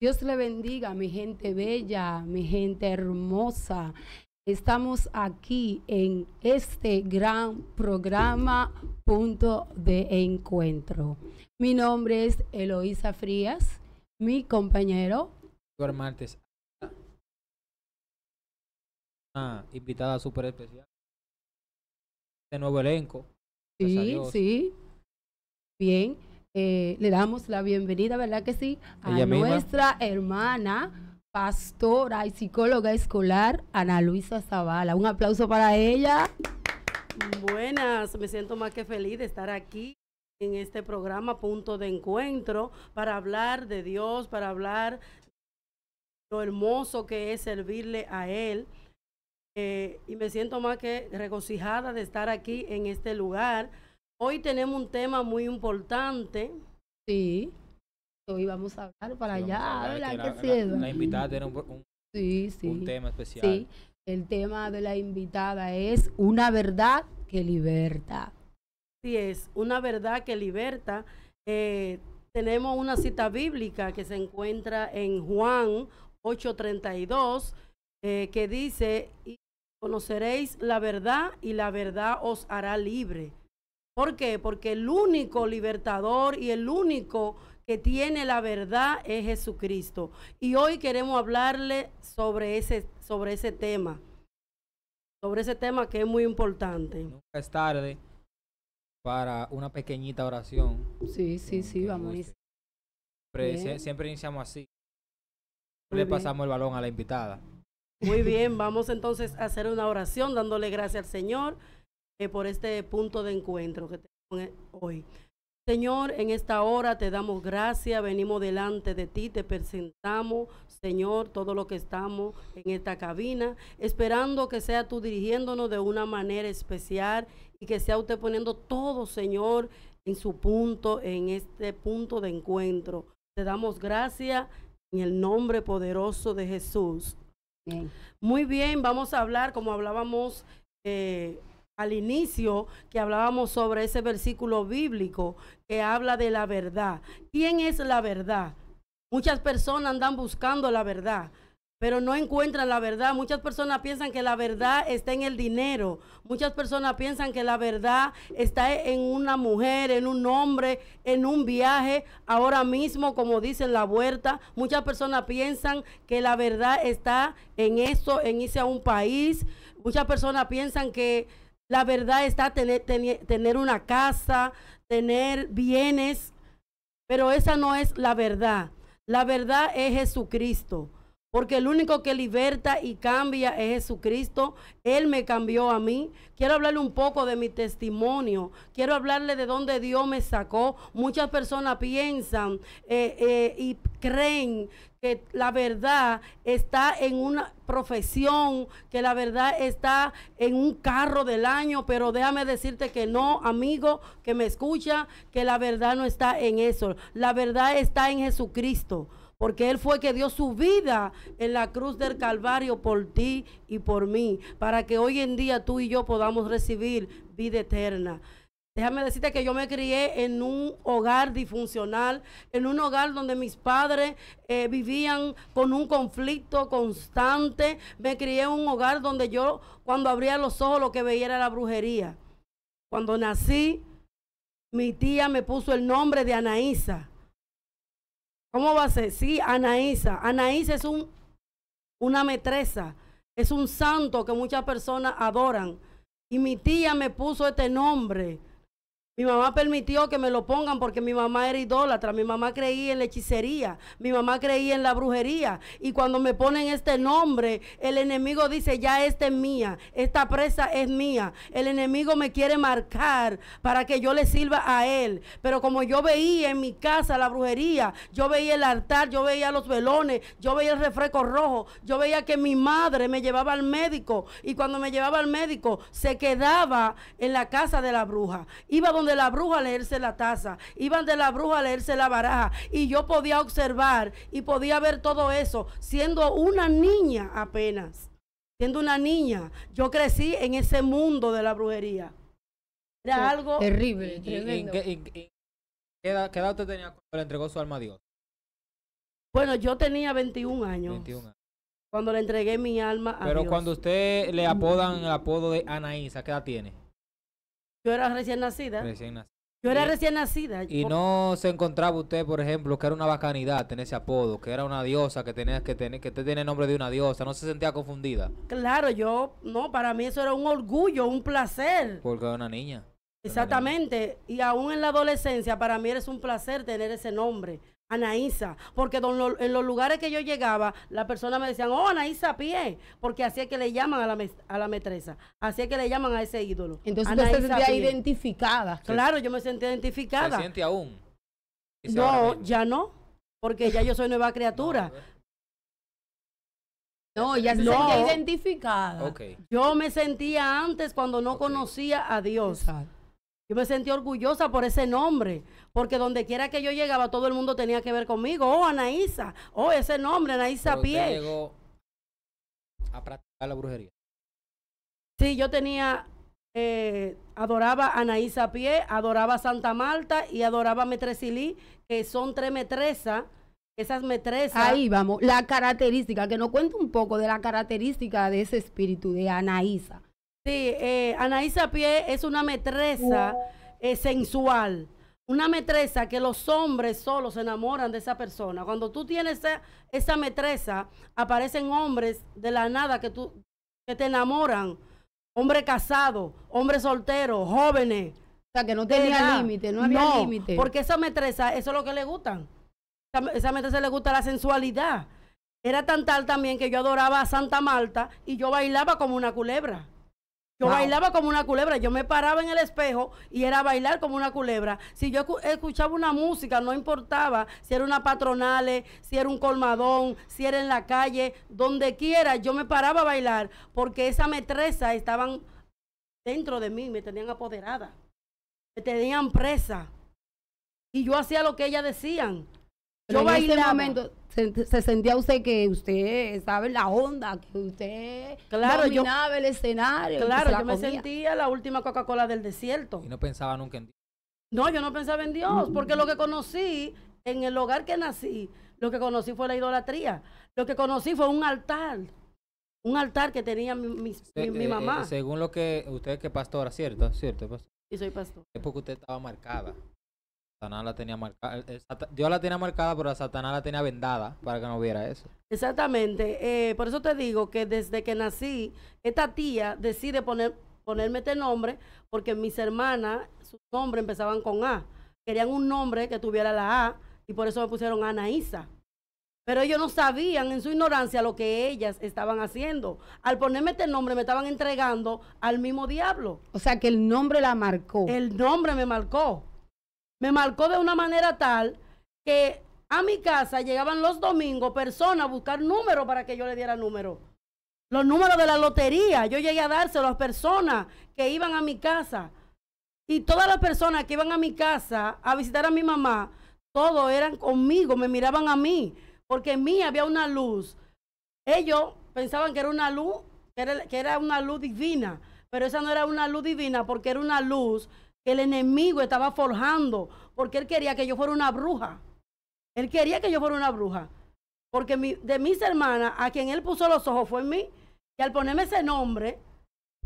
Dios le bendiga, mi gente bella, mi gente hermosa. Estamos aquí en este gran programa Punto de Encuentro. Mi nombre es Eloísa Frías, mi compañero. Martes, una invitada súper especial. De nuevo elenco. Sí, bien. Le damos la bienvenida, ¿verdad que sí? A Ella nuestra misma. hermana, pastora y psicóloga escolar, Ana Luisa Zavala. Un aplauso para ella. Buenas, me siento más que feliz de estar aquí en este programa Punto de Encuentro para hablar de Dios, para hablar lo hermoso que es servirle a Él. Y me siento más que regocijada de estar aquí en este lugar. Hoy tenemos un tema muy importante. Sí, hoy vamos a hablar para allá, ¿verdad que sí? La invitada tiene un tema especial. Sí, el tema de la invitada es una verdad que liberta. Sí, es una verdad que liberta. Tenemos una cita bíblica que se encuentra en Juan 8:32, que dice: y conoceréis la verdad y la verdad os hará libre. ¿Por qué? Porque el único libertador y el único que tiene la verdad es Jesucristo. Y hoy queremos hablarle sobre ese tema. Sobre ese tema que es muy importante. Nunca es tarde para una pequeñita oración. Sí, vamos a iniciar. Siempre iniciamos así. Le pasamos el balón a la invitada. Muy bien, vamos entonces a hacer una oración dándole gracias al Señor por este punto de encuentro que tenemos hoy. Señor, en esta hora te damos gracias, venimos delante de ti, te presentamos, Señor, todo lo que estamos en esta cabina, esperando que sea tú dirigiéndonos de una manera especial y que sea usted poniendo todo, Señor, en su punto, en este punto de encuentro. Te damos gracias en el nombre poderoso de Jesús. Bien. Muy bien, vamos a hablar, como hablábamos al inicio, que hablábamos sobre ese versículo bíblico que habla de la verdad. ¿Quién es la verdad? Muchas personas andan buscando la verdad, pero no encuentran la verdad. Muchas personas piensan que la verdad está en el dinero. Muchas personas piensan que la verdad está en una mujer, en un hombre, en un viaje. Ahora mismo, como dicen la vuelta, muchas personas piensan que la verdad está en eso, en irse a un país. Muchas personas piensan que la verdad está tener una casa, tener bienes, pero esa no es la verdad. La verdad es Jesucristo, porque el único que liberta y cambia es Jesucristo. Él me cambió a mí. Quiero hablarle un poco de mi testimonio. Quiero hablarle de dónde Dios me sacó. Muchas personas piensan y creen que la verdad está en una profesión, que la verdad está en un carro del año, pero déjame decirte que no, amigo que me escucha, que la verdad no está en eso. La verdad está en Jesucristo, porque Él fue que dio su vida en la cruz del Calvario por ti y por mí, para que hoy en día tú y yo podamos recibir vida eterna. Déjame decirte que yo me crié en un hogar disfuncional, en un hogar donde mis padres vivían con un conflicto constante. Me crié en un hogar donde yo, cuando abría los ojos, lo que veía era la brujería. Cuando nací, mi tía me puso el nombre de Anaísa. ¿Cómo va a ser? Sí, Anaísa. Anaísa es una metresa, es un santo que muchas personas adoran. Y mi tía me puso este nombre. Mi mamá permitió que me lo pongan porque mi mamá era idólatra, mi mamá creía en la hechicería, mi mamá creía en la brujería. Y cuando me ponen este nombre, el enemigo dice: ya esta es mía, esta presa es mía. El enemigo me quiere marcar para que yo le sirva a él. Pero como yo veía en mi casa la brujería, yo veía el altar, yo veía los velones, yo veía el refresco rojo, yo veía que mi madre me llevaba al médico. Y cuando me llevaba al médico, se quedaba en la casa de la bruja. Iba donde la bruja a leerse la taza, iban de la bruja a leerse la baraja, y yo podía observar y podía ver todo eso siendo una niña apenas, siendo una niña. Yo crecí en ese mundo de la brujería. Era algo terrible, tremendo. ¿Qué edad usted tenía cuando le entregó su alma a Dios? Bueno, yo tenía 21 años 21 años. cuando le entregué mi alma a Pero Dios. cuando usted le apodan el apodo de Anaísa, ¿qué edad tiene? Yo era recién nacida. Recién nacida. Yo era Y- recién nacida. Y no se encontraba usted, por ejemplo, que era una bacanidad tener ese apodo, que era una diosa, que usted tiene el nombre de una diosa, no se sentía confundida, Claro, no, para mí eso era un orgullo, un placer. porque era una niña. Exactamente. Y aún en la adolescencia, para mí es un placer tener ese nombre, Anaísa. Porque en los lugares que yo llegaba, las personas me decían, oh, Anaísa Pie, porque así es que le llaman a la metresa, así es que le llaman a ese ídolo. Entonces usted se Anaísa sentía Pie. identificada. Claro, yo me sentía ¿Se identificada. siente aún? Dice ahora No, mismo. ya no, porque ya yo soy nueva criatura. No, ya se No. sentía identificada. Ok. Yo me sentía antes cuando no Ok. conocía a Dios. Exacto. Yo me sentí orgullosa por ese nombre, porque donde quiera que yo llegaba, todo el mundo tenía que ver conmigo. Oh, Anaísa, oh, ese nombre, Anaísa Pero usted Pie. llegó a practicar la brujería. Sí, yo tenía, adoraba a Anaísa Pie, adoraba a Santa Marta y adoraba a Metresilí, que son 3 metresas. Esas metresas. Ahí vamos. La característica, que nos cuente un poco de la característica de ese espíritu de Anaísa. Sí, Anaísa Pie es una metresa sensual. Una metresa que los hombres solo se enamoran de esa persona. Cuando tú tienes esa metresa, aparecen hombres de la nada que te enamoran. Hombre casado, hombre soltero, jóvenes. O sea, que no de tenía edad. límite, no había límite. Porque esa metresa, eso es lo que le gustan. Esa metresa le gusta la sensualidad. Era tan tal también que yo adoraba a Santa Marta y yo bailaba como una culebra. Yo Wow. bailaba como una culebra. Yo me paraba en el espejo y era bailar como una culebra. Si yo escuchaba una música, no importaba si era una patronale, si era un colmadón, si era en la calle, donde quiera, yo me paraba a bailar porque esa metresa estaban dentro de mí, me tenían apoderada, me tenían presa. Y yo hacía lo que ellas decían. Pero Yo en ese bailaba. momento se sentía usted que usted estaba en la onda, que usted Claro, dominaba el escenario. que Claro, se la yo me comía. sentía la última Coca-Cola del desierto. Y no pensaba nunca en Dios. No, yo no pensaba en Dios, porque lo que conocí, en el hogar que nací, lo que conocí fue la idolatría. Lo que conocí fue un altar que tenía mi mamá. Según lo que usted que es pastora, ¿cierto? ¿Cierto, pastor? Y soy pastor. Es porque usted estaba marcada. Satanás la tenía marcada. Dios la tenía marcada, pero Satanás la tenía vendada para que no viera eso. Exactamente. Por eso te digo que desde que nací, esta tía decide ponerme este nombre, porque mis hermanas, sus nombres empezaban con A. Querían un nombre que tuviera la A, y por eso me pusieron Anaísa. Pero ellos no sabían en su ignorancia lo que ellas estaban haciendo. Al ponerme este nombre me estaban entregando al mismo diablo. O sea, que el nombre la marcó. El nombre me marcó. Me marcó de una manera tal que a mi casa llegaban los domingos personas a buscar números para que yo le diera números. Los números de la lotería. Yo llegué a dárselo a las personas que iban a mi casa. Y todas las personas que iban a mi casa a visitar a mi mamá, todos eran conmigo, me miraban a mí. Porque en mí había una luz. Ellos pensaban que era una luz, que era una luz divina. Pero esa no era una luz divina porque era una luz que el enemigo estaba forjando. Porque él quería que yo fuera una bruja. Él quería que yo fuera una bruja. Porque de mis hermanas, a quien él puso los ojos fue en mí. Y al ponerme ese nombre,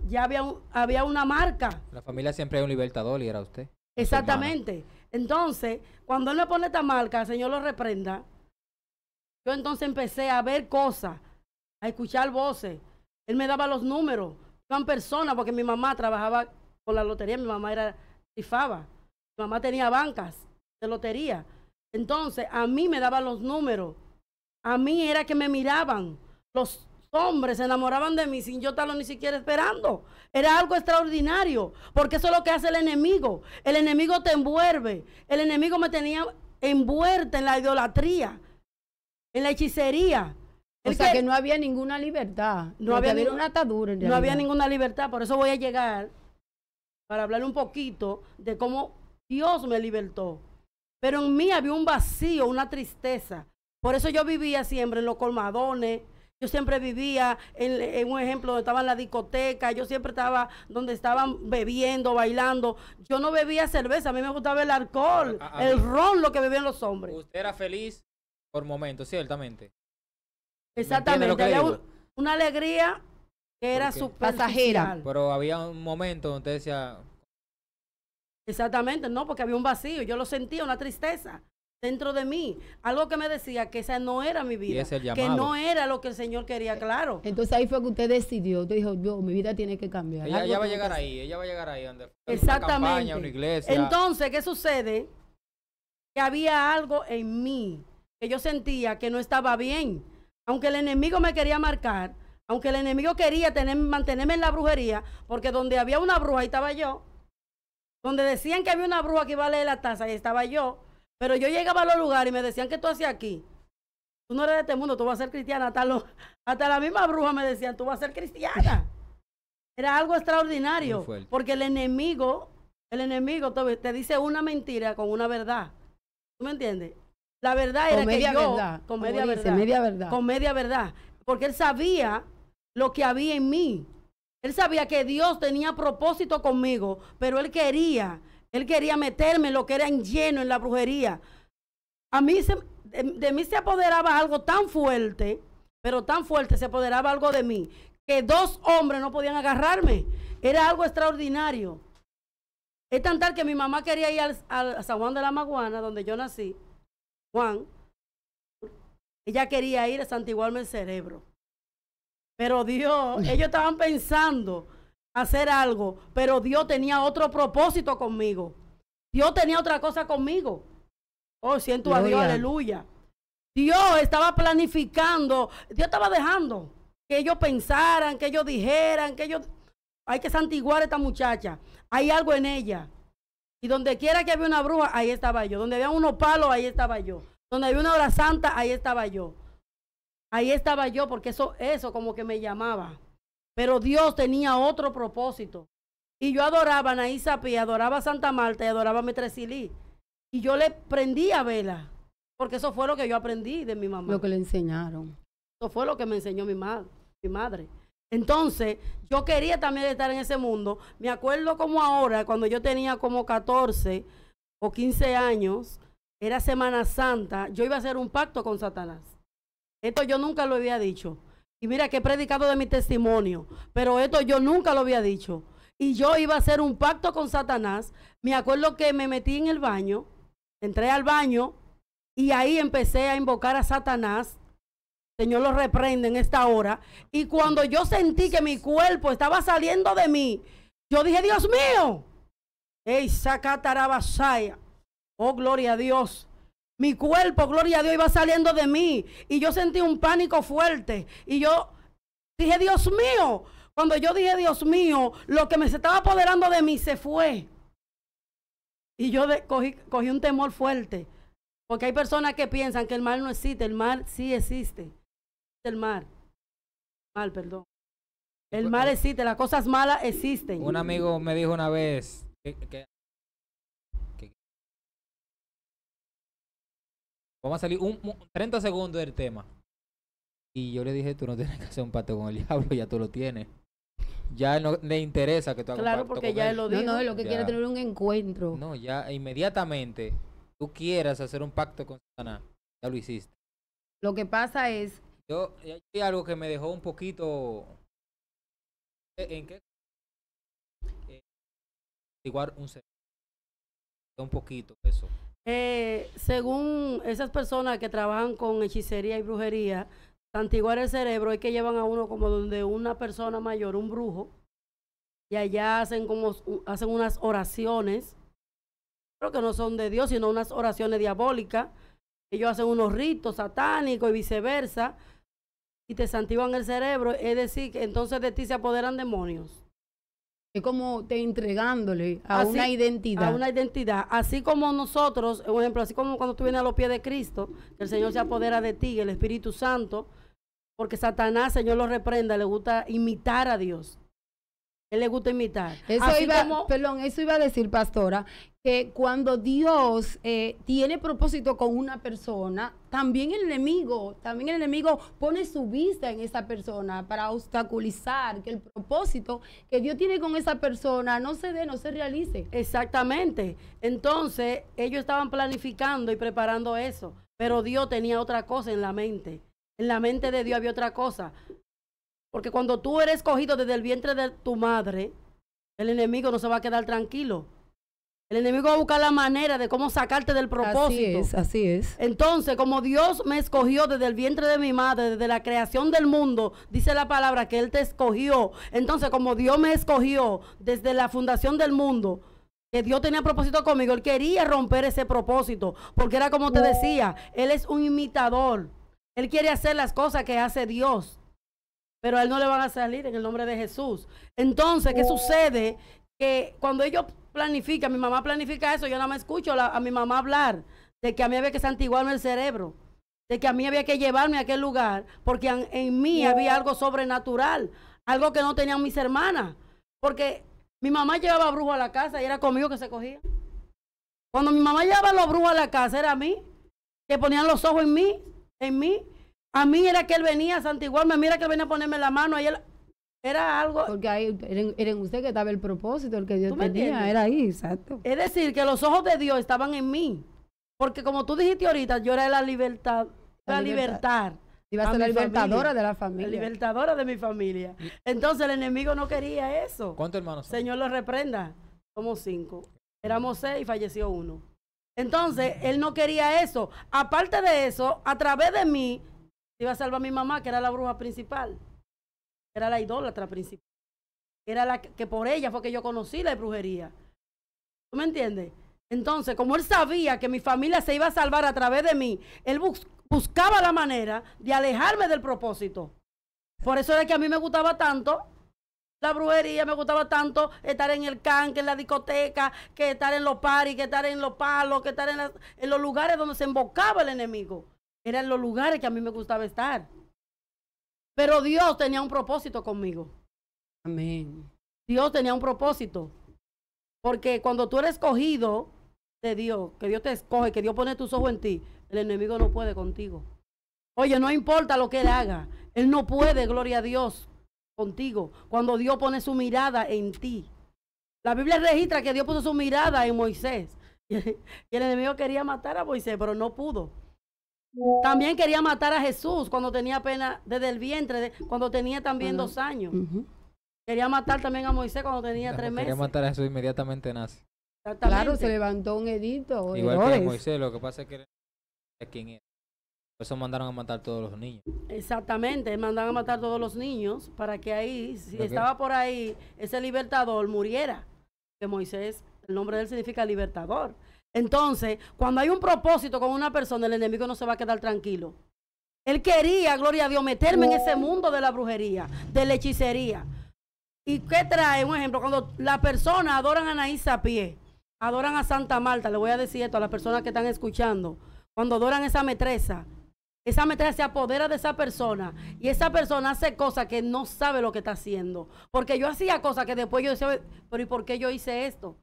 ya había una marca. La familia siempre hay un libertador y era usted. Exactamente. Entonces, cuando él me pone esta marca, el Señor lo reprenda. Yo entonces empecé a ver cosas, a escuchar voces. Él me daba los números. Iban personas, porque mi mamá trabajaba con la lotería, mi mamá rifaba. Mi mamá tenía bancas de lotería. Entonces, a mí me daban los números. A mí era que me miraban. Los hombres se enamoraban de mí sin yo estarlo ni siquiera esperando. Era algo extraordinario, porque eso es lo que hace el enemigo. El enemigo te envuelve. El enemigo me tenía envuelta en la idolatría, en la hechicería. O sea, que no había ninguna libertad. No había una atadura. En no había realidad. ninguna libertad. Por eso voy a llegar para hablar un poquito de cómo Dios me libertó. Pero en mí había un vacío, una tristeza. Por eso yo vivía siempre en los colmadones. Yo siempre vivía en un ejemplo donde estaba en la discoteca. Yo siempre estaba donde estaban bebiendo, bailando. Yo no bebía cerveza. A mí me gustaba el alcohol, el ron, lo que bebían los hombres. ¿Usted era feliz por momentos, ciertamente. Exactamente, lo que había digo? una alegría que era Porque- superficial. Pero había un momento donde usted decía, Exactamente, no, porque había un vacío, yo lo sentía, una tristeza dentro de mí, algo que me decía que esa no era mi vida, es el que llamado. no era lo que el Señor quería, claro. Entonces ahí fue que usted decidió, usted dijo, yo, mi vida tiene que cambiar. ella Algo va a tengo llegar que hacer. ahí, ella va a llegar ahí, donde Exactamente. una campaña, una iglesia. Entonces, ¿qué sucede? Que había algo en mí que yo sentía que no estaba bien. Aunque el enemigo me quería marcar, aunque el enemigo quería mantenerme en la brujería, porque donde había una bruja, ahí estaba yo. Donde decían que había una bruja que iba a leer la taza, ahí estaba yo. Pero yo llegaba a los lugares y me decían, ¿qué tú hacías aquí? Tú no eres de este mundo, tú vas a ser cristiana. Hasta la misma bruja me decían, tú vas a ser cristiana. Era algo extraordinario, Muy fuerte. porque el enemigo te dice una mentira con una verdad. ¿Tú me entiendes? La verdad era Con media que yo, verdad, con como media dice, verdad, media verdad. con media verdad, porque él sabía lo que había en mí. Él sabía que Dios tenía propósito conmigo, pero él quería meterme en lo que era en lleno en la brujería. A mí de mí se apoderaba algo tan fuerte, pero tan fuerte se apoderaba algo de mí, que 2 hombres no podían agarrarme. Era algo extraordinario. Es tan tal que mi mamá quería ir al San Juan de la Maguana, donde yo nací, Juan. Ella quería ir a santiguarme el cerebro. Pero Dios, ellos estaban pensando hacer algo, pero Dios tenía otro propósito conmigo. Dios tenía otra cosa conmigo. Oh, siento a Dios, Gloria. aleluya. Dios estaba planificando, Dios estaba dejando que ellos pensaran, que ellos dijeran, hay que santiguar a esta muchacha. Hay algo en ella. Y donde quiera que había una bruja, ahí estaba yo. Donde había unos palos, ahí estaba yo. Donde había una hora santa, ahí estaba yo. Ahí estaba yo porque eso como que me llamaba. Pero Dios tenía otro propósito. Y yo adoraba a Anaí Sapí, adoraba a Santa Marta y adoraba a Metresilí. Y yo le prendía vela. Porque eso fue lo que yo aprendí de mi mamá. Lo que le enseñaron. Eso fue lo que me enseñó mi madre. Entonces, yo quería también estar en ese mundo. Me acuerdo como ahora, cuando yo tenía como 14 o 15 años, era Semana Santa, yo iba a hacer un pacto con Satanás. Esto yo nunca lo había dicho. Y mira que he predicado de mi testimonio, pero esto yo nunca lo había dicho. Y yo iba a hacer un pacto con Satanás. Me acuerdo que me metí en el baño, entré al baño y ahí empecé a invocar a Satanás. Señor lo reprende en esta hora. Y cuando yo sentí que mi cuerpo estaba saliendo de mí, yo dije, Dios mío, ey, sacatarabasaya. Oh, gloria a Dios. Mi cuerpo, gloria a Dios, iba saliendo de mí. Y yo sentí un pánico fuerte. Y yo dije, Dios mío. Cuando yo dije, Dios mío, lo que me se estaba apoderando de mí se fue. Y yo cogí un temor fuerte. Porque hay personas que piensan que el mal no existe. El mal sí existe. El mal. Perdón. El mal existe, las cosas malas existen. Un amigo me dijo una vez que vamos a salir 30 segundos del tema. Y yo le dije, tú no tienes que hacer un pacto con el diablo, ya tú lo tienes. Ya no le interesa que tú hagas Claro, un pacto porque con ya él. él lo No, dijo. no, lo que Ya. quiere es tener un encuentro. No, ya inmediatamente tú quieras hacer un pacto con Satanás, ya lo hiciste. Lo que pasa es, Hay algo que me dejó un poquito... ¿En qué? Igual un cerebro. Un poquito eso. Según esas personas que trabajan con hechicería y brujería, santiguar el cerebro es que llevan a uno como donde una persona mayor, un brujo, y allá hacen unas oraciones, creo que no son de Dios, sino unas oraciones diabólicas. Ellos hacen unos ritos satánicos y viceversa, y te santiguan el cerebro, es decir, que entonces de ti se apoderan demonios. es como te entregándole a Así- una identidad. A una identidad. Así como nosotros, un ejemplo, así como cuando tú vienes a los pies de Cristo, que el Señor se apodera de ti, el Espíritu Santo, porque Satanás, Señor lo reprenda, le gusta imitar a Dios. Él le gusta imitar. Eso Así iba, como- perdón, eso iba a decir, pastora, que cuando Dios tiene propósito con una persona, también el enemigo pone su vista en esa persona para obstaculizar que el propósito que Dios tiene con esa persona no se realice. Exactamente. Entonces, ellos estaban planificando y preparando eso. Pero Dios tenía otra cosa en la mente. En la mente de Dios había otra cosa. Porque cuando tú eres escogido desde el vientre de tu madre, el enemigo no se va a quedar tranquilo. El enemigo va a buscar la manera de cómo sacarte del propósito. Así es. Entonces, como Dios me escogió desde el vientre de mi madre, desde la creación del mundo, dice la palabra que Él te escogió. Entonces, como Dios me escogió desde la fundación del mundo, que Dios tenía propósito conmigo, Él quería romper ese propósito, porque era como te decía, Él es un imitador. Él quiere hacer las cosas que hace Dios, pero a Él no le van a salir en el nombre de Jesús. Entonces, ¿qué sucede? Que cuando ellos planifican, mi mamá planifica eso, yo nada más escucho a mi mamá hablar de que a mí había que santiguarme el cerebro, de que a mí había que llevarme a aquel lugar, porque en mí había algo sobrenatural, algo que no tenían mis hermanas, porque mi mamá llevaba brujos a la casa y era conmigo que se cogía. Cuando mi mamá llevaba los brujos a la casa, era a mí, que ponían los ojos en mí. A mí era que él venía a santiguarme, mira que él venía a ponerme la mano, ahí él, era algo. Porque ahí era en usted que estaba el propósito, el que Dios tenía, entiendes? era ahí, exacto. Es decir, que los ojos de Dios estaban en mí. Porque como tú dijiste ahorita, yo era la libertad, la libertad. Iba a ser la libertadora de la familia. La libertadora de mi familia. Entonces el enemigo no quería eso. ¿Cuántos hermanos son? Señor lo reprenda. Somos 5. Éramos 6 y falleció 1. Entonces, él no quería eso. Aparte de eso, a través de mí, iba a salvar a mi mamá, que era la bruja principal. Era la idólatra principal. Era la que por ella fue que yo conocí la brujería. ¿Tú me entiendes? Entonces, como él sabía que mi familia se iba a salvar a través de mí, él buscaba la manera de alejarme del propósito. Por eso era que a mí me gustaba tanto la brujería, me gustaba tanto estar en el canque, en la discoteca, que estar en los paris, que estar en los palos, que estar en los lugares donde se embocaba el enemigo. Eran los lugares que a mí me gustaba estar. Pero Dios tenía un propósito conmigo. Amén. Dios tenía un propósito. Porque cuando tú eres escogido de Dios, que Dios te escoge, que Dios pone tus ojos en ti, el enemigo no puede contigo. Oye, no importa lo que él haga, él no puede, gloria a Dios, contigo. Cuando Dios pone su mirada en ti. La Biblia registra que Dios puso su mirada en Moisés. Y el enemigo quería matar a Moisés, pero no pudo. También quería matar a Jesús cuando tenía pena desde el vientre, cuando tenía también 2 años. Quería matar también a Moisés cuando tenía 3 meses. Quería matar a Jesús inmediatamente nace. Claro, se levantó un edicto. Igual que Moisés, lo que pasa es que era quien era. Por eso mandaron a matar a todos los niños. Exactamente, mandaron a matar a todos los niños para que ahí, si estaba por ahí ese libertador, muriera. Que Moisés, el nombre de él significa libertador. Entonces, cuando hay un propósito con una persona, el enemigo no se va a quedar tranquilo. Él quería, gloria a Dios, meterme en ese mundo de la brujería, de la hechicería. ¿Y qué trae? Un ejemplo, cuando las personas adoran a Anaí Sapié, adoran a Santa Marta, le voy a decir esto a las personas que están escuchando, cuando adoran a esa metresa se apodera de esa persona y esa persona hace cosas que no sabe lo que está haciendo. Porque yo hacía cosas que después yo decía, pero ¿y por qué yo hice esto?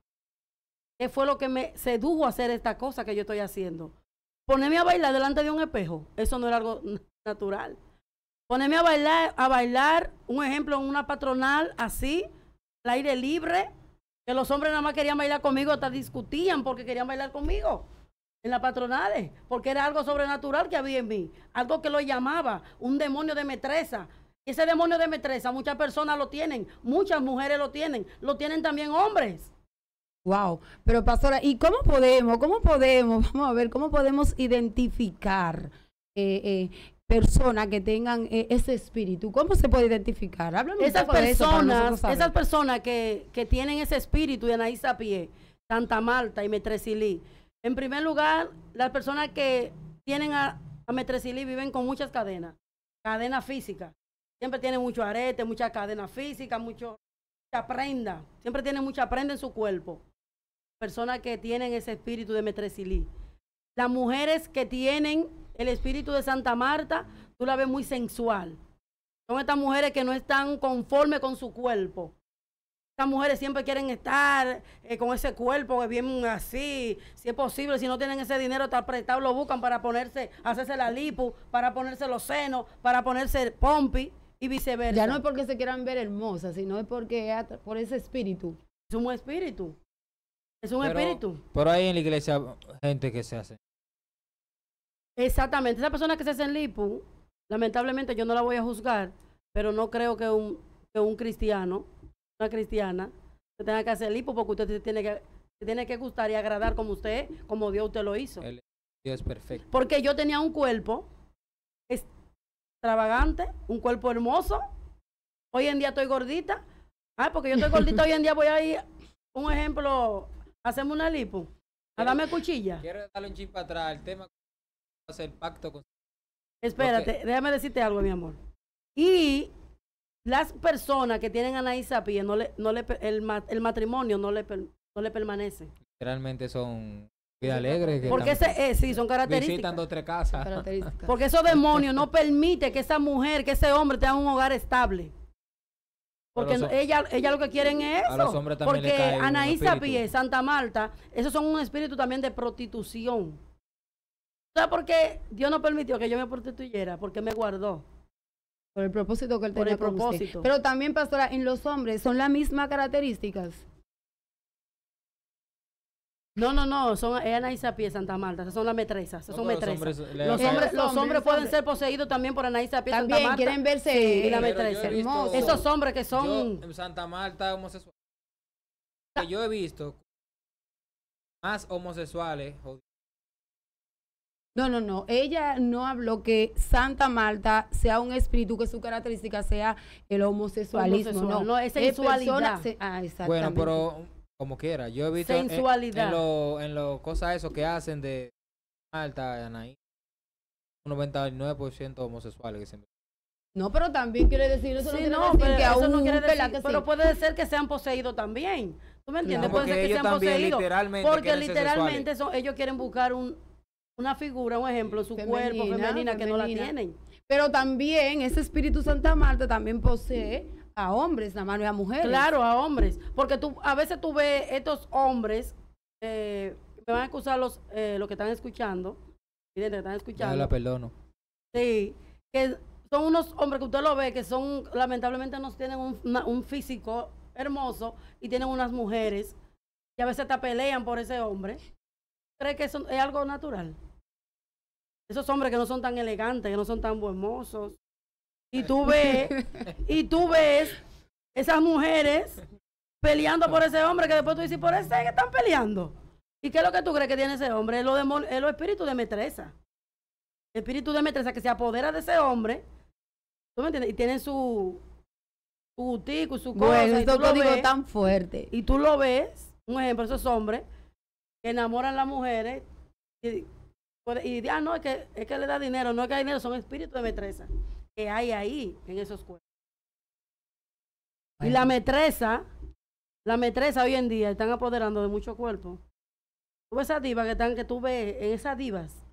¿Qué fue lo que me sedujo a hacer esta cosa que yo estoy haciendo? Ponerme a bailar delante de un espejo, eso no era algo natural. Ponerme a bailar, un ejemplo, en una patronal así, al aire libre, que los hombres nada más querían bailar conmigo, hasta discutían porque querían bailar conmigo en las patronales, porque era algo sobrenatural que había en mí, algo que lo llamaba un demonio de metresa. Ese demonio de metresa muchas personas lo tienen, muchas mujeres lo tienen también hombres. Wow, pero pastora, ¿y cómo podemos, vamos a ver, cómo podemos identificar personas que tengan ese espíritu? ¿Cómo se puede identificar? Háblame esas un poco de eso para nosotros personas, saber. esas personas que tienen ese espíritu de Anaí Sapié, Santa Marta y Metresilí. En primer lugar, las personas que tienen a Metresilí viven con muchas cadenas físicas. Siempre tienen mucho arete, mucha cadena física, mucha prenda. Siempre tienen mucha prenda en su cuerpo. Personas que tienen ese espíritu de Metresilí. Las mujeres que tienen el espíritu de Santa Marta, tú la ves muy sensual. Son estas mujeres que no están conformes con su cuerpo. Estas mujeres siempre quieren estar con ese cuerpo que bien así, si es posible, si no tienen ese dinero está apretado, lo buscan para hacerse la lipo, para ponerse los senos, para ponerse pompi y viceversa. Ya no es porque se quieran ver hermosas, sino es porque por ese espíritu. Es un espíritu. Es un espíritu. Pero hay en la iglesia gente que se hace Exactamente. Esa persona que se hace en lipo, lamentablemente yo no la voy a juzgar, pero no creo que un cristiano, una cristiana, se tenga que hacer lipo porque usted se tiene que gustar y agradar como usted, como Dios usted lo hizo. Dios es perfecto. Porque yo tenía un cuerpo extravagante, un cuerpo hermoso. Hoy en día estoy gordita. Porque yo estoy gordita hoy en día voy a ir, un ejemplo, hacemos una lipo, a darme cuchilla. Quiero darle un chip para atrás. El tema es hacer pacto con... Espérate, déjame decirte algo, mi amor. Y las personas que tienen anaísapie, el matrimonio no le permanece. Literalmente son vida alegre. Que porque sí, son características. Visitan 2 o 3 casas. Porque esos demonios no permiten que esa mujer, que ese hombre tenga un hogar estable. Porque ella lo que quieren es eso. A los hombres también porque le cae Anaísapie, Santa Marta, esos son un espíritu también de prostitución. ¿Sabes por qué Dios no permitió que yo me prostituyera? Porque me guardó. Por el propósito que él Por tenía el con usted. propósito. Pero también, pastora, en los hombres son las mismas características. No, son Anaísapie, Santa Marta, esas son las metresas, esas son metresas. Los hombres pueden ser poseídos también por Anaísapie, Santa Marta. También quieren verse y la metresa. Esos hombres que son... En Santa Marta, homosexuales. Yo he visto más homosexuales. No. Ella no habló que Santa Marta sea un espíritu que su característica sea el homosexualismo. No, es sensualidad. Exactamente. Bueno, pero como quiera. Yo he visto sensualidad. En los cosas eso que hacen de Malta, Anaí, un 99% homosexuales que siempre. No, pero también quiere decir eso. Sí, no quiere decir que eso aún, no quiere decir, que pero sí. puede ser que sean poseídos también. ¿Tú me entiendes? Claro, puede ser que ellos sean también poseídos. literalmente Porque literalmente ellos quieren buscar una figura, un ejemplo, su cuerpo femenina que no la tienen. Pero también ese espíritu Santa Marta también posee a hombres, nada más no a mujeres. Claro, a hombres. Porque a veces tú ves estos hombres, me van a excusar los que están escuchando, que están escuchando. Yo la perdono. Sí, que son unos hombres que usted lo ve, que son, lamentablemente no tienen un físico hermoso y tienen unas mujeres y a veces hasta pelean por ese hombre. ¿Cree que eso es algo natural? Esos hombres que no son tan elegantes, que no son tan hermosos. Y tú ves esas mujeres peleando por ese hombre que después tú dices, por ese que están peleando. ¿Y qué es lo que tú crees que tiene ese hombre? Es los espíritus de metresa. Espíritu de metresa que se apodera de ese hombre. ¿Tú me entiendes? Y tienen su tico y su cosa. Bueno, esto lo digo tan fuerte. Y tú lo ves, un ejemplo, esos hombres que enamoran a las mujeres y no, es que le da dinero, no es que hay dinero, son espíritus de metresa que hay ahí en esos cuerpos. Y la metresa hoy en día están apoderando de muchos cuerpos. Tú ves esas divas que tú ves, en esas divas,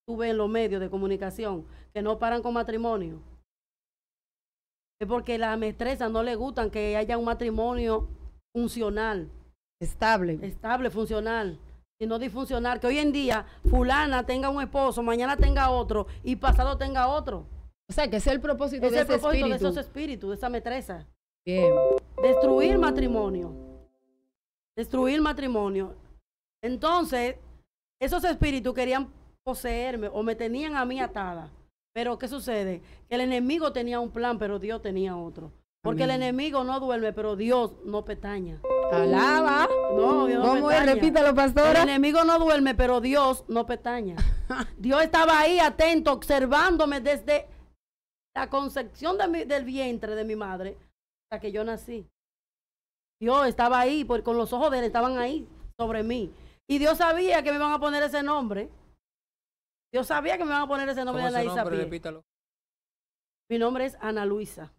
tú ves en los medios de comunicación que no paran con matrimonio. Es porque la metresa no le gustan que haya un matrimonio funcional. Estable, funcional. Y no disfuncional. Que hoy en día fulana tenga un esposo, mañana tenga otro y pasado tenga otro. O sea, que ese es el propósito de ese espíritu. De esos espíritus, de esa metresa. Bien. Destruir matrimonio. Entonces, esos espíritus querían poseerme o me tenían a mí atada. Pero ¿qué sucede? Que el enemigo tenía un plan, pero Dios tenía otro. Porque el enemigo no duerme, pero Dios no pestaña. Alaba. No, Dios no ¿Cómo pestaña. es? Repítalo, pastora. El enemigo no duerme, pero Dios no pestaña. Dios estaba ahí atento, observándome desde la concepción del vientre de mi madre hasta que yo nací. Dios estaba ahí, porque con los ojos de él estaban ahí sobre mí. Y Dios sabía que me iban a poner ese nombre. Dios sabía que me iban a poner ese nombre de Anaísapie. Repítalo. Mi nombre es Ana Luisa.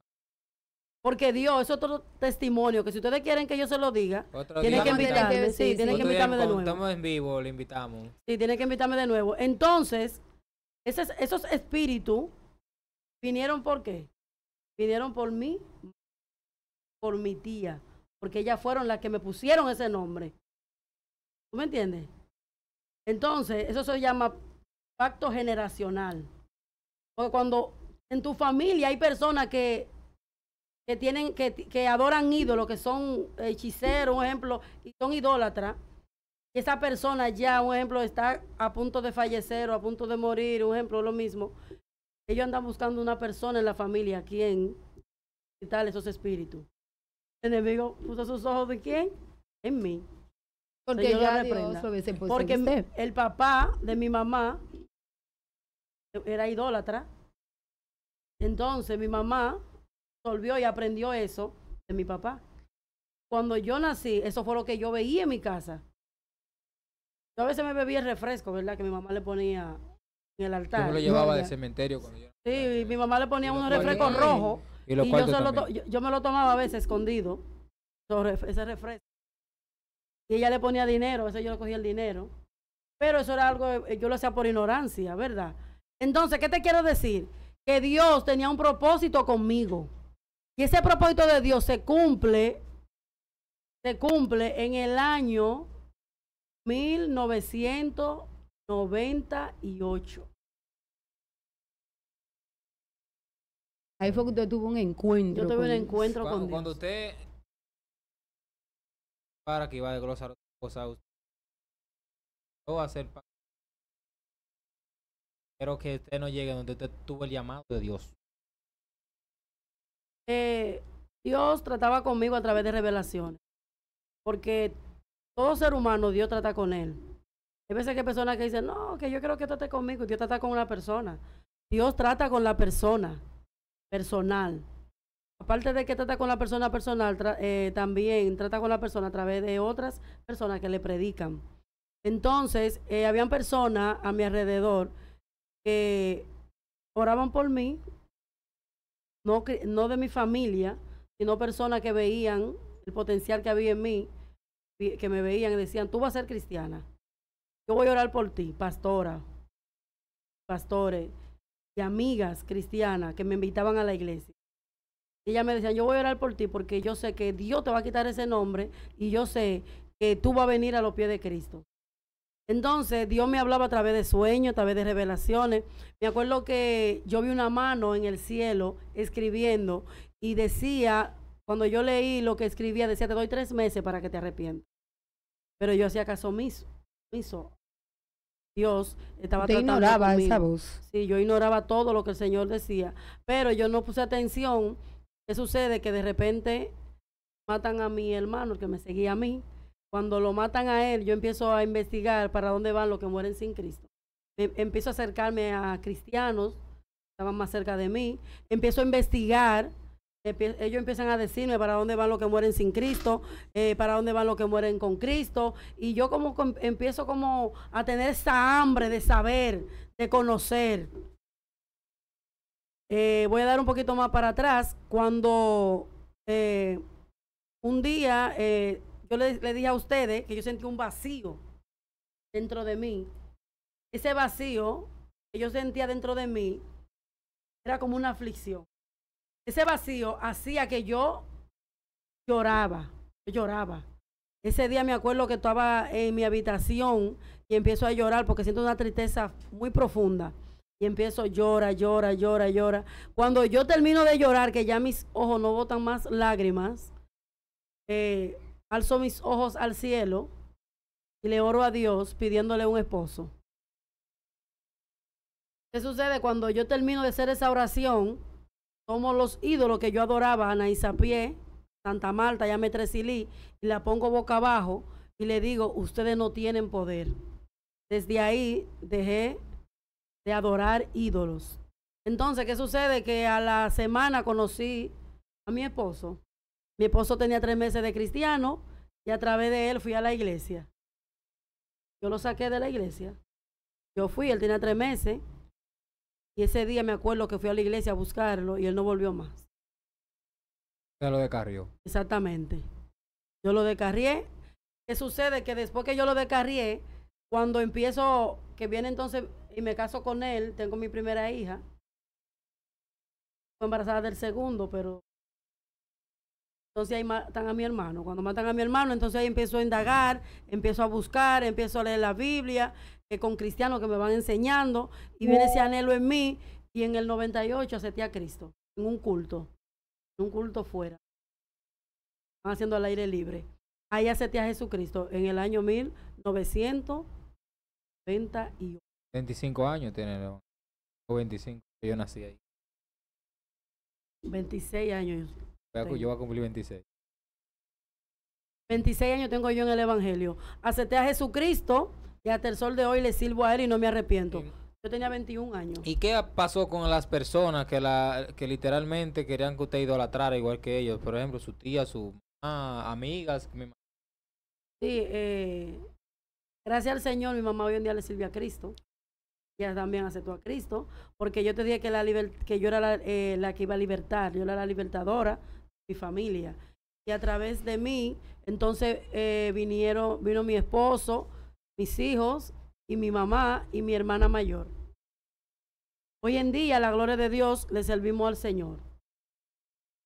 Porque Dios es otro testimonio que si ustedes quieren que yo se lo diga, tienen que invitarme. Sí, tienen que invitarme de nuevo. Estamos en vivo, le invitamos. Sí, tienen que invitarme de nuevo. Entonces, esos espíritus vinieron ¿por qué? Vinieron por mí, por mi tía, porque ellas fueron las que me pusieron ese nombre. ¿Tú me entiendes? Entonces, eso se llama pacto generacional. Porque cuando en tu familia hay personas que adoran ídolos, que son hechiceros, un ejemplo, y son idólatras, esa persona ya, un ejemplo, está a punto de fallecer o a punto de morir, un ejemplo, lo mismo. Ellos andan buscando una persona en la familia, ¿quién? Y tal, esos espíritus. El enemigo puso sus ojos ¿de quién? En mí. Porque Señor, ya lo reprenda. Dios lo hubiese puesto Porque en usted. el papá de mi mamá era idólatra. Entonces mi mamá volvió y aprendió eso de mi papá. Cuando yo nací, eso fue lo que yo veía en mi casa. Yo a veces me bebía el refresco, ¿verdad? Que mi mamá le ponía en el altar. Yo me lo llevaba del cementerio cuando yo... Sí, mi mamá le ponía unos cuartos refrescos también. rojos. Y los Y cuartos también. yo me lo tomaba a veces escondido, ese refresco. Y ella le ponía dinero, a veces yo le cogía el dinero. Pero eso era algo, yo lo hacía por ignorancia, ¿verdad? Entonces, ¿qué te quiero decir? Que Dios tenía un propósito conmigo. Y ese propósito de Dios se cumple en el año 1998. Ahí fue que usted tuvo un encuentro. Yo tuve con un Dios. encuentro con Dios. Cuando usted para que iba a desglosar otra cosa, usted va a hacer pero que usted no llegue donde usted tuvo el llamado de Dios. Dios trataba conmigo a través de revelaciones. Porque todo ser humano, Dios trata con él. Hay veces que hay personas que dicen, no, que yo quiero que trate conmigo. Y Dios trata con una persona. Dios trata con la persona personal. Aparte de que trata con la persona personal, también trata con la persona a través de otras personas que le predican. Entonces, habían personas a mi alrededor que oraban por mí, no de mi familia, sino personas que veían el potencial que había en mí, que me veían y decían, tú vas a ser cristiana. Yo voy a orar por ti, pastora, pastores y amigas cristianas que me invitaban a la iglesia. Y ellas me decían, yo voy a orar por ti porque yo sé que Dios te va a quitar ese nombre y yo sé que tú vas a venir a los pies de Cristo. Entonces, Dios me hablaba a través de sueños, a través de revelaciones. Me acuerdo que yo vi una mano en el cielo escribiendo y decía, cuando yo leí lo que escribía, decía, te doy 3 meses para que te arrepientas. Pero yo hacía caso omiso. Dios estaba Usted tratando ignoraba conmigo. esa voz. Sí, yo ignoraba todo lo que el Señor decía, pero yo no puse atención. ¿Qué sucede? Que de repente matan a mi hermano, el que me seguía a mí. Cuando lo matan a él, yo empiezo a investigar para dónde van los que mueren sin Cristo. Empiezo a acercarme a cristianos, estaban más cerca de mí. Empiezo a investigar. Ellos empiezan a decirme para dónde van los que mueren sin Cristo, para dónde van los que mueren con Cristo. Y yo empiezo como a tener esa hambre de saber, de conocer. Voy a dar un poquito más para atrás. Cuando un día yo le dije a ustedes que yo sentí un vacío dentro de mí. Ese vacío que yo sentía dentro de mí era como una aflicción. Ese vacío hacía que yo lloraba. Ese día me acuerdo que estaba en mi habitación y empiezo a llorar porque siento una tristeza muy profunda. Y empiezo llorar. Cuando yo termino de llorar, que ya mis ojos no botan más lágrimas, alzo mis ojos al cielo y le oro a Dios pidiéndole un esposo. ¿Qué sucede? Cuando yo termino de hacer esa oración, tomo los ídolos que yo adoraba, Ana Isapié, Santa Marta, Yametresilí, y la pongo boca abajo y le digo, ustedes no tienen poder. Desde ahí dejé de adorar ídolos. Entonces, ¿qué sucede? Que a la semana conocí a mi esposo. Mi esposo tenía 3 meses de cristiano y a través de él fui a la iglesia. Yo lo saqué de la iglesia. Yo fui, él tenía 3 meses. Y ese día me acuerdo que fui a la iglesia a buscarlo y él no volvió más. Usted lo descarrió. Exactamente. Yo lo descarrié. ¿Qué sucede? Que después que yo lo descarrié, cuando empiezo, que viene entonces y me caso con él, tengo mi primera hija. Fue embarazada del segundo, pero entonces ahí matan a mi hermano. Cuando matan a mi hermano, entonces ahí empiezo a indagar, empiezo a buscar, empiezo a leer la Biblia, con cristianos que me van enseñando, y viene ese anhelo en mí, y en el 98 acepté a Cristo, en un culto fuera. Están haciendo al aire libre. Ahí acepté a Jesucristo, en el año 1991. 25 años tiene, ¿no? O 25, que yo nací ahí. 26 años. Yo voy a cumplir 26. 26 años tengo yo en el Evangelio. Acepté a Jesucristo y hasta el sol de hoy le sirvo a Él y no me arrepiento. Yo tenía 21 años. ¿Y qué pasó con las personas que literalmente querían que usted idolatrara igual que ellos? Por ejemplo, su tía, su mamá, amigas. Sí, gracias al Señor, mi mamá hoy en día le sirve a Cristo. Ella también aceptó a Cristo, porque yo te dije que yo era la que iba a libertar, yo era la libertadora de mi familia. Y a través de mí, entonces vino mi esposo, mis hijos, y mi mamá y mi hermana mayor. Hoy en día, la gloria de Dios, le servimos al Señor.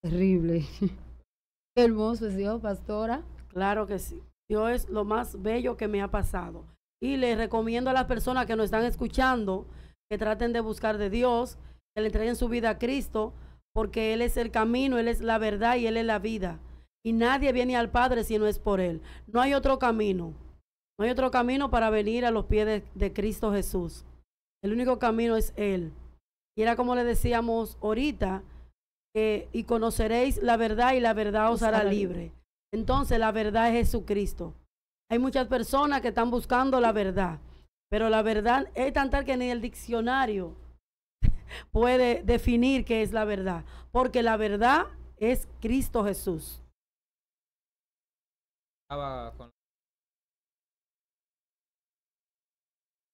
Terrible. Qué hermoso es Dios, pastora. Claro que sí. Dios es lo más bello que me ha pasado. Y les recomiendo a las personas que nos están escuchando que traten de buscar de Dios, que le entreguen su vida a Cristo, porque Él es el camino, Él es la verdad y Él es la vida. Y nadie viene al Padre si no es por Él. No hay otro camino. No hay otro camino para venir a los pies de Cristo Jesús. El único camino es Él. Y era como le decíamos ahorita, y conoceréis la verdad y la verdad os hará libre. Entonces la verdad es Jesucristo. Hay muchas personas que están buscando la verdad, pero la verdad es tan tal que ni el diccionario puede definir qué es la verdad, porque la verdad es Cristo Jesús.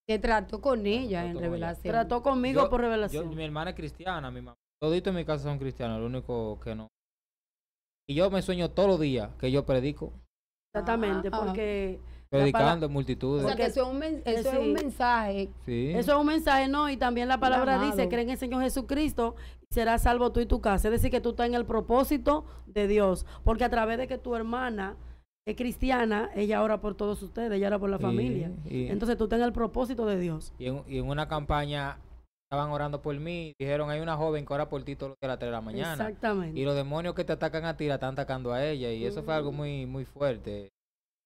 Que trató con ella en revelación. Trató conmigo por revelación. Mi hermana es cristiana, mi mamá. Toditos en mi casa son cristianos, lo único que no. Y yo me sueño todos los días que yo predico. Exactamente, porque... Predicando en multitudes. O sea, que eso es un mensaje. Sí. Eso es un mensaje, ¿no? Y también la palabra dice, cree en el Señor Jesucristo y serás salvo tú y tu casa. Es decir, que tú estás en el propósito de Dios. Porque a través de que tu hermana es cristiana, ella ora por todos ustedes, ella ora por la familia. Entonces tú estás en el propósito de Dios. Y en una campaña estaban orando por mí, dijeron, hay una joven que ora por ti todos los días a las 3 de la mañana. Exactamente. Y los demonios que te atacan a ti la están atacando a ella. Y eso fue algo muy, muy fuerte.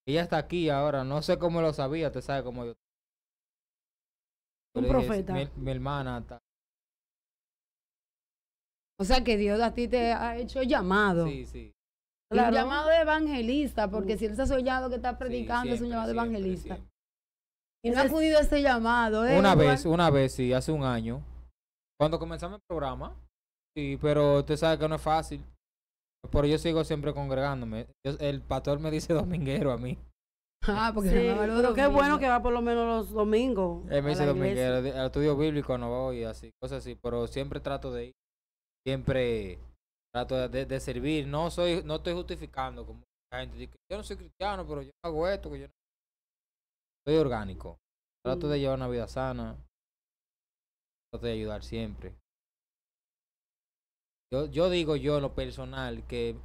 Ella está aquí ahora, no sé cómo lo sabía, te sabe cómo yo. Un profeta. Mi hermana está. O sea que Dios a ti te ha hecho llamado. Sí, sí. Claro. Un llamado de evangelista, porque si él se ha soñado que está predicando, es un llamado de evangelista. Siempre. Y no ha acudido a ese llamado, ¿eh? Una vez, sí, hace un año. Cuando comenzamos el programa, sí, pero usted sabe que no es fácil. Pero yo sigo siempre congregándome. El pastor me dice dominguero a mí. Ah, porque sí, pero qué bueno que va por lo menos los domingos. Él me dice dominguero, al estudio bíblico no voy, así, cosas así. Pero siempre trato de ir. Siempre trato de servir. No estoy justificando como la gente dice, yo no soy cristiano, pero yo hago esto, que yo no. Soy orgánico. Trato de llevar una vida sana. Trato de ayudar siempre. Yo digo yo en lo personal que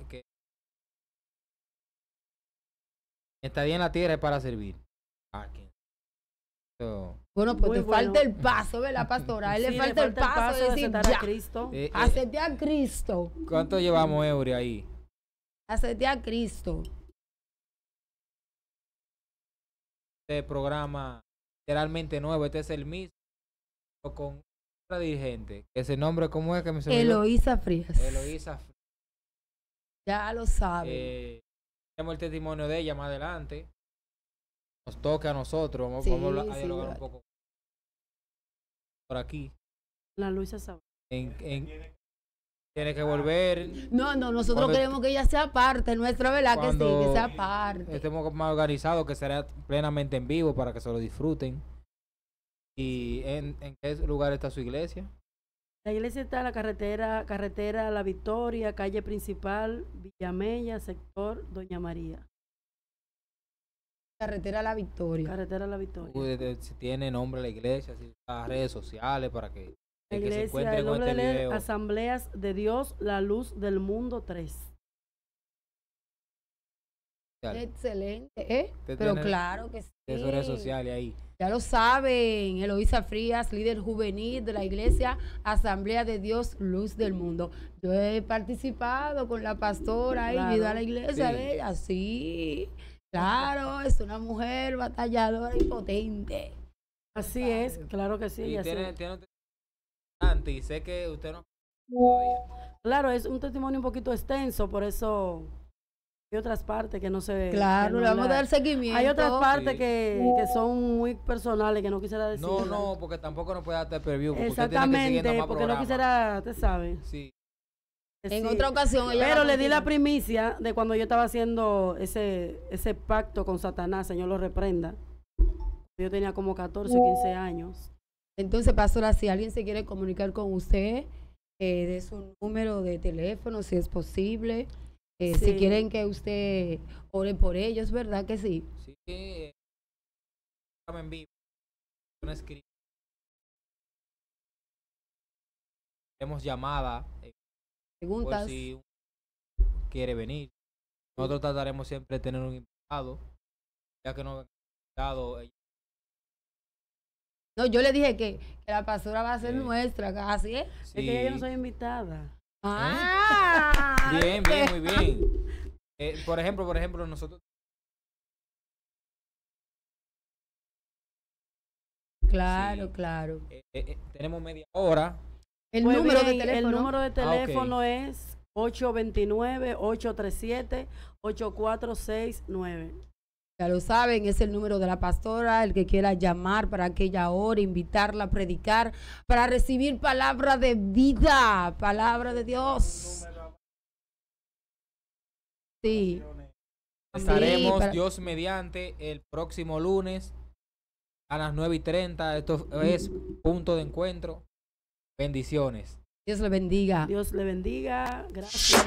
estadía en la tierra es para servir. Bueno, pues te falta el paso, ¿verdad, pastora? A él le falta el paso de decir, aceptar a Cristo. Acepté a Cristo. ¿Cuánto llevamos, Eury, ahí? Acepté a Cristo. Este programa literalmente nuevo, este es el mismo, con otra dirigente, que ese nombre, ¿cómo es que me se Eloísa Frías. Eloísa Frías. Ya lo sabe. Tenemos el testimonio de ella más adelante. Nos toca a nosotros. Vamos a dialogar un poco por aquí. La Luisa sabe. Tiene que volver. No, nosotros queremos que ella sea parte nuestra, ¿verdad? Que sí, que sea parte. Estemos más organizados, que será plenamente en vivo para que se lo disfruten. ¿Y en qué lugar está su iglesia? La iglesia está en la carretera La Victoria, calle principal, Villamella, sector Doña María. Carretera La Victoria. Carretera La Victoria. Si tiene nombre la iglesia, si las redes sociales para que la iglesia, se encuentre el con nombre este de video. Asambleas de Dios, la Luz del Mundo 3. Excelente, pero claro que sí. De sus redes sociales ahí. Ya lo saben, Eloísa Frías, líder juvenil de la iglesia Asamblea de Dios, Luz del Mundo. Yo he participado con la pastora y ido a la iglesia de ella, sí. Claro, es una mujer batalladora y potente. Así es, claro que sí. Y así tiene es. un testimonio y sé que usted no todavía. Claro, es un testimonio un poquito extenso, por eso hay otras partes que no se... Claro, que no le vamos a la- dar seguimiento. Hay otras partes Sí. que son muy personales que no quisiera decir. No, porque tampoco nos puede dar preview. Porque usted tiene que Exactamente, siguiendo más porque no programas. quisiera, te sabe. Sí. En Sí. otra ocasión ella Pero va a le di la continuar. primicia de cuando yo estaba haciendo ese pacto con Satanás, Señor lo reprenda. Yo tenía como 14, 15 años. Entonces, pastora, si alguien se quiere comunicar con usted, de su número de teléfono, si es posible. Si Sí. quieren que usted ore por ellos, ¿verdad que sí? Sí. En vivo. Una escrita. Tenemos llamada. Por Preguntas. si quiere venir. Nosotros trataremos siempre de tener un invitado. Ya que no venga invitado. No, yo le dije que la pastora va a ser Sí. nuestra, casi, ¿eh? Es que yo no soy invitada. Ah, Bien, bien, muy bien. Por ejemplo, nosotros Claro, Sí. claro. tenemos media hora. El Pues número de bien, teléfono. El número de ok. teléfono es 829-837-8469. Ya lo saben, es el número de la pastora, el que quiera llamar para que ella ore, invitarla a predicar, para recibir palabra de vida, palabra de Dios. Sí. Estaremos, para- Dios mediante, el próximo lunes a las 9:30. Esto es Punto de Encuentro. Bendiciones. Dios le bendiga. Dios le bendiga. Gracias.